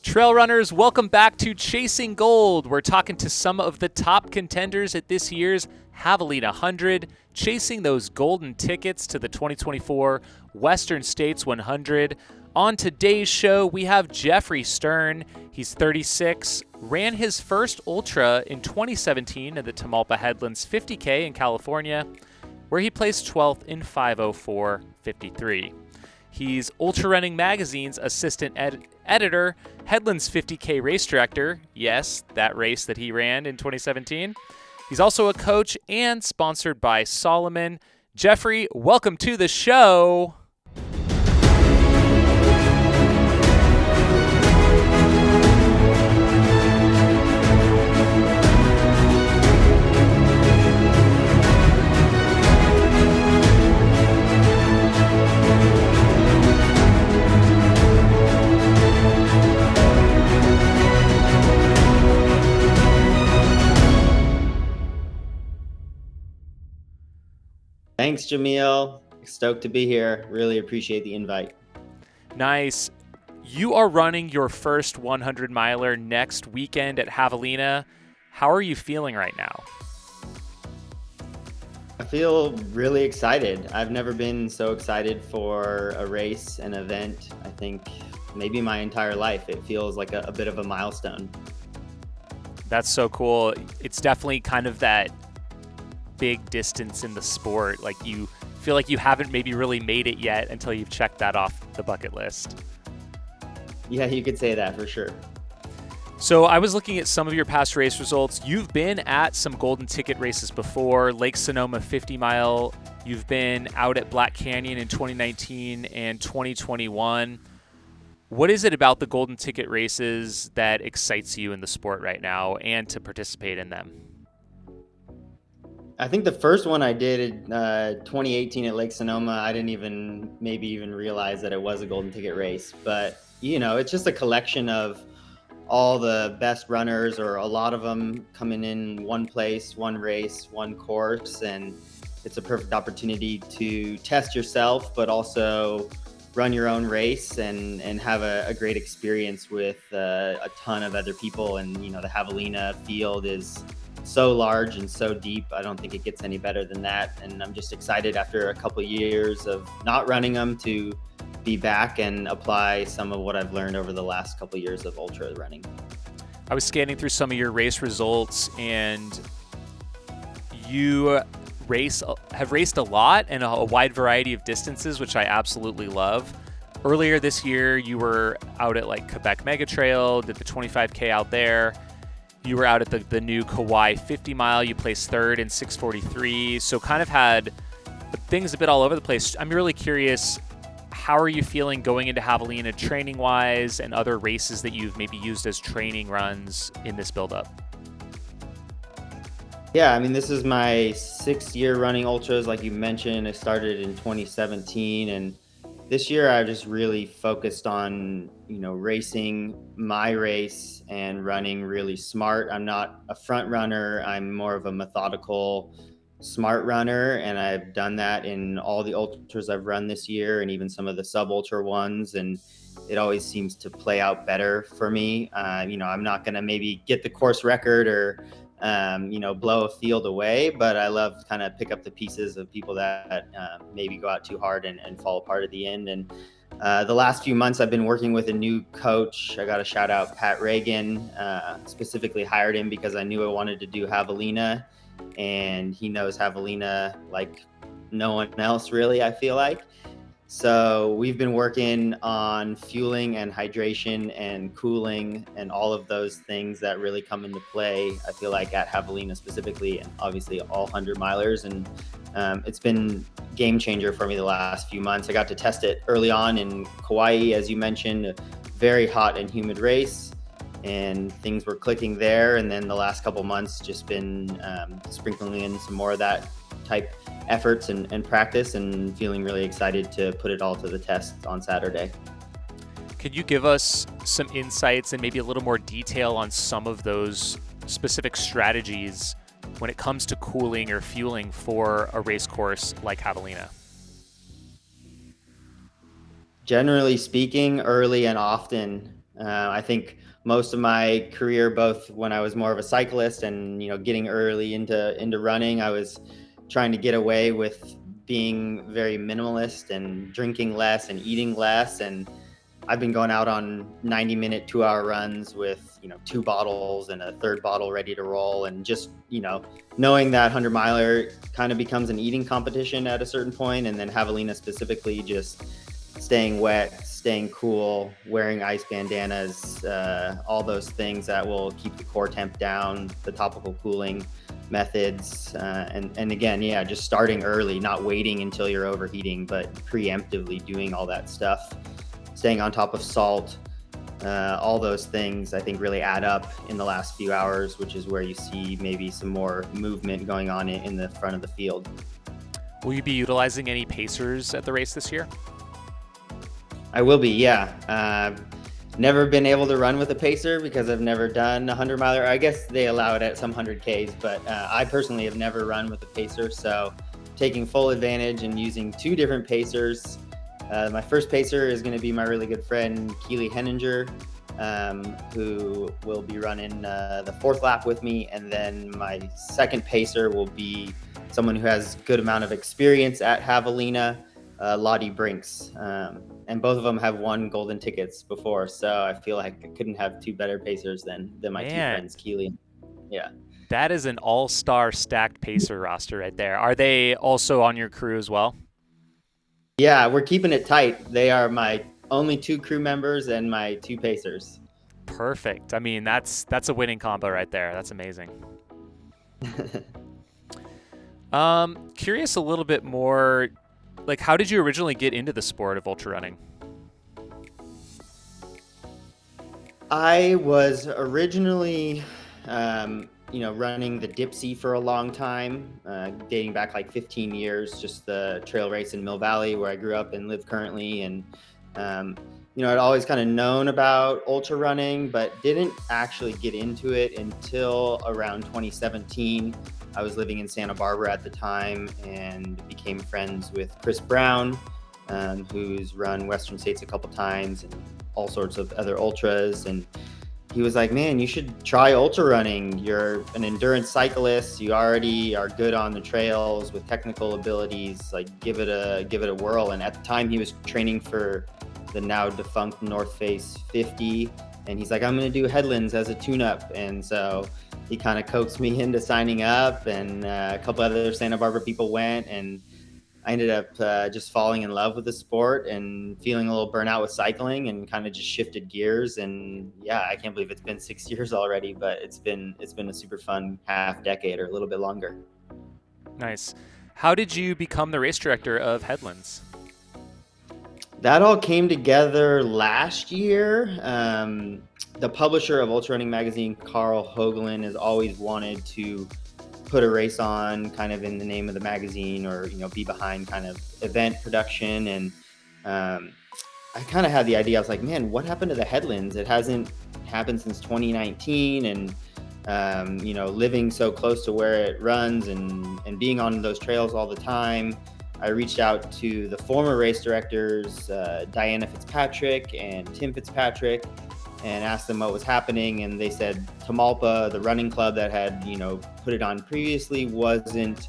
Trail runners, welcome back to Chasing Gold. We're talking to some of the top contenders at this year's Javelina 100, chasing those golden tickets to the 2024 Western States 100. On today's show, we have Jeffrey Stern. He's 36, ran his first ultra in 2017 at the Tamalpa Headlands 50K in California, where he placed 12th in 5:04:53. He's Ultra Running Magazine's assistant editor, Headlands 50K race director. Yes, that race that he ran in 2017. He's also a coach and sponsored by Solomon. Jeffrey, welcome to the show. Thanks, Jamil. Stoked to be here. Really appreciate the invite. Nice. You are running your first 100 miler next weekend at Havalina. How are you feeling right now? I feel really excited. I've never been so excited for a race, an event, I think maybe my entire life. It feels like a bit of a milestone. That's so cool. It's definitely kind of that big distance in the sport. Like you feel like you haven't maybe really made it yet until you've checked that off the bucket list. Yeah, you could say that for sure. So I was looking at some of your past race results. You've been at some golden ticket races before, Lake Sonoma 50 mile. You've been out at Black Canyon in 2019 and 2021. What is it about the golden ticket races that excites you in the sport right now and to participate in them? I think the first one I did in 2018 at Lake Sonoma, I didn't even realize that it was a golden ticket race. But, it's just a collection of all the best runners, or a lot of them coming in one place, one race, one course. And it's a perfect opportunity to test yourself, but also run your own race and have a great experience with a ton of other people. And, the Havalina field is so large and so deep. I don't think it gets any better than that. And I'm just excited after a couple of years of not running them to be back and apply some of what I've learned over the last couple of years of ultra running. I was scanning through some of your race results, and you have raced a lot and a wide variety of distances, which I absolutely love. Earlier this year, you were out at like Quebec Mega Trail, did the 25K out there. You were out at the new Kauai 50 mile. You placed third in 6:43. So kind of had things a bit all over the place. I'm really curious, how are you feeling going into Javelina training wise and other races that you've maybe used as training runs in this buildup? Yeah, this is my 6th year running ultras. Like you mentioned, I started in 2017, and this year I just really focused on, racing my race and running really smart. I'm not a front runner. I'm more of a methodical, smart runner. And I've done that in all the ultras I've run this year, and even some of the sub ultra ones. And it always seems to play out better for me. I'm not going to maybe get the course record or, blow a field away, but I love to kind of pick up the pieces of people that maybe go out too hard and fall apart at the end. And the last few months I've been working with a new coach. I got to shout out Pat Reagan. Specifically hired him because I knew I wanted to do Javelina, and he knows Javelina like no one else really, I feel like. So we've been working on fueling and hydration and cooling and all of those things that really come into play, I feel like, at Havalina specifically, and obviously all 100 milers. And it's been game changer for me the last few months. I got to test it early on in Kauai, as you mentioned, a very hot and humid race, and things were clicking there. And then the last couple months just been sprinkling in some more of that type efforts and practice, and feeling really excited to put it all to the test on Saturday. Could you give us some insights and maybe a little more detail on some of those specific strategies when it comes to cooling or fueling for a race course like Havalina? Generally speaking, early and often, I think most of my career, both when I was more of a cyclist and, getting early into running, I was trying to get away with being very minimalist and drinking less and eating less. And I've been going out on 90-minute, 2-hour runs with, 2 bottles and a third bottle ready to roll. And just, knowing that 100-miler kind of becomes an eating competition at a certain point. And then Javelina specifically, just staying wet, staying cool, wearing ice bandanas, all those things that will keep the core temp down, the topical cooling methods. And again, yeah, just starting early, not waiting until you're overheating, but preemptively doing all that stuff, staying on top of salt, all those things I think really add up in the last few hours, which is where you see maybe some more movement going on in the front of the field. Will you be utilizing any pacers at the race this year? I will be, yeah. Never been able to run with a pacer because I've never done a 100-miler. I guess they allow it at some 100Ks, but I personally have never run with a pacer. So taking full advantage and using 2 different pacers. My first pacer is going to be my really good friend, Keely Henninger, who will be running the 4th lap with me. And then my second pacer will be someone who has a good amount of experience at Havalina, Lottie Brinks. And both of them have won golden tickets before. So I feel like I couldn't have 2 better pacers than my 2 friends, Keely. Yeah. That is an all-star stacked pacer roster right there. Are they also on your crew as well? Yeah, we're keeping it tight. They are my only 2 crew members and my 2 pacers. Perfect. I mean, that's a winning combo right there. That's amazing. Curious a little bit more, like, how did you originally get into the sport of ultra running? I was originally, running the Dipsy for a long time, dating back like 15 years, just the trail race in Mill Valley where I grew up and live currently. And, I'd always kind of known about ultra running, but didn't actually get into it until around 2017. I was living in Santa Barbara at the time and became friends with Chris Brown, who's run Western States a couple times and all sorts of other ultras. And he was like, man, you should try ultra running. You're an endurance cyclist. You already are good on the trails with technical abilities. Like, give it a whirl. And at the time he was training for the now defunct North Face 50. And he's like, I'm going to do headlands as a tune-up. And so he kind of coaxed me into signing up, and a couple other Santa Barbara people went, and I ended up just falling in love with the sport and feeling a little burnout with cycling, and kind of just shifted gears. And yeah, I can't believe it's been 6 years already, but it's been a super fun half decade or a little bit longer. Nice. How did you become the race director of Headlands? That all came together last year. The publisher of Ultra Running Magazine, Carl Hoagland, has always wanted to put a race on kind of in the name of the magazine, or, be behind kind of event production. And I kind of had the idea. I was like, man, what happened to the Headlands? It hasn't happened since 2019. And, living so close to where it runs and being on those trails all the time, I reached out to the former race directors, Diana Fitzpatrick and Tim Fitzpatrick, and asked them what was happening. And they said Tamalpa, the running club that had, put it on previously, wasn't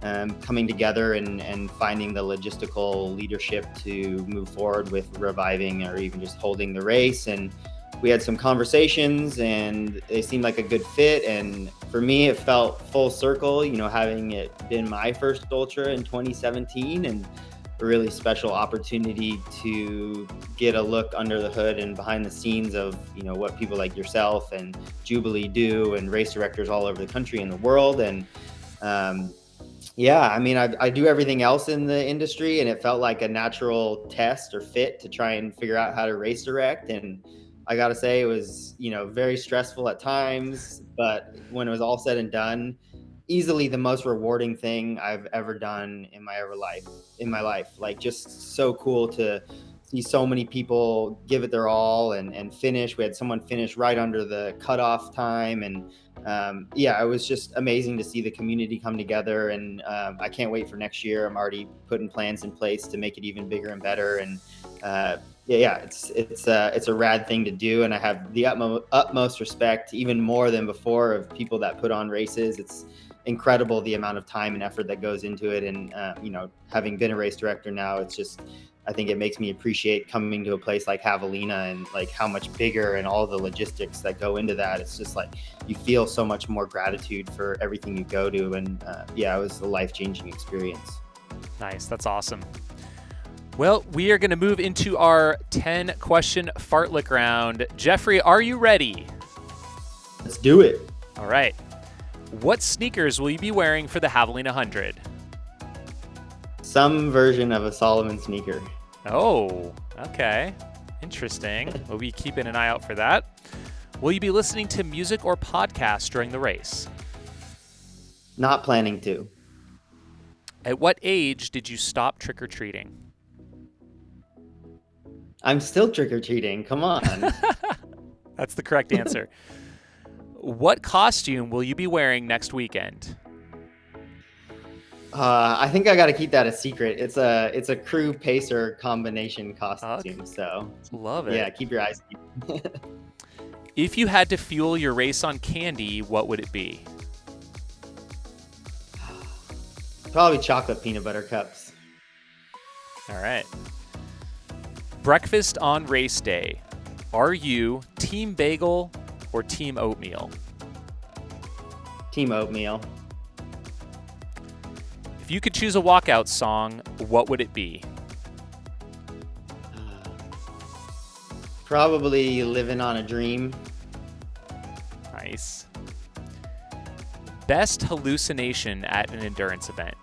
coming together and finding the logistical leadership to move forward with reviving or even just holding the race. And we had some conversations, and they seemed like a good fit. And for me, it felt full circle, having it been my first ultra in 2017, and a really special opportunity to get a look under the hood and behind the scenes of, what people like yourself and Jubilee do, and race directors all over the country and the world. And I do everything else in the industry, and it felt like a natural test or fit to try and figure out how to race direct. And I got to say, it was, very stressful at times, but when it was all said and done, easily the most rewarding thing I've ever done in my life. Like, just so cool to see so many people give it their all and finish. We had someone finish right under the cutoff time. And it was just amazing to see the community come together. And I can't wait for next year. I'm already putting plans in place to make it even bigger and better. And yeah, it's a rad thing to do, and I have the utmost respect, even more than before, of people that put on races. It's incredible the amount of time and effort that goes into it, and having been a race director now, it's just, I think it makes me appreciate coming to a place like Havalina and like how much bigger and all the logistics that go into that. It's just like you feel so much more gratitude for everything you go to, and it was a life-changing experience. Nice. That's awesome. Well, we are going to move into our 10-question fartlek round. Jeffrey, are you ready? Let's do it. All right. What sneakers will you be wearing for the Havalina 100? Some version of a Solomon sneaker. Oh, okay. Interesting. We'll be keeping an eye out for that. Will you be listening to music or podcasts during the race? Not planning to. At what age did you stop trick-or-treating? I'm still trick-or-treating. Come on. That's the correct answer. What costume will you be wearing next weekend? I think I got to keep that a secret. It's a crew pacer combination costume. Okay. So Love it. yeah, keep your eyes peeled. If you had to fuel your race on candy, what would it be? Probably chocolate peanut butter cups. All right. Breakfast on race day. Are you team bagel or team oatmeal? Team oatmeal. If you could choose a walkout song, what would it be? Probably living on a dream. Nice. Best hallucination at an endurance event.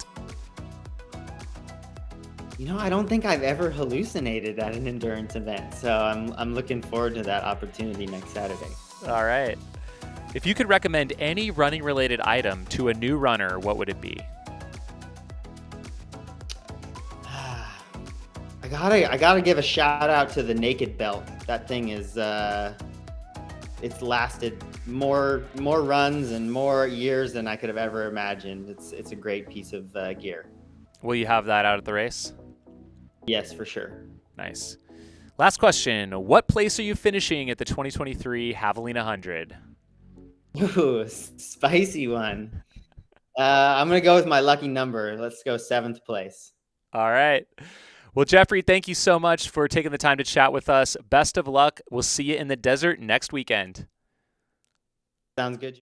I don't think I've ever hallucinated at an endurance event, so I'm looking forward to that opportunity next Saturday. All right. If you could recommend any running related item to a new runner, what would it be? I gotta give a shout out to the Naked Belt. That thing is it's lasted more runs and more years than I could have ever imagined. It's a great piece of gear. Will you have that out at the race? Yes, for sure. Nice. Last question. What place are you finishing at the 2023 Havalina 100? Ooh, spicy one. I'm going to go with my lucky number. Let's go 7th place. All right. Well, Jeffrey, thank you so much for taking the time to chat with us. Best of luck. We'll see you in the desert next weekend. Sounds good.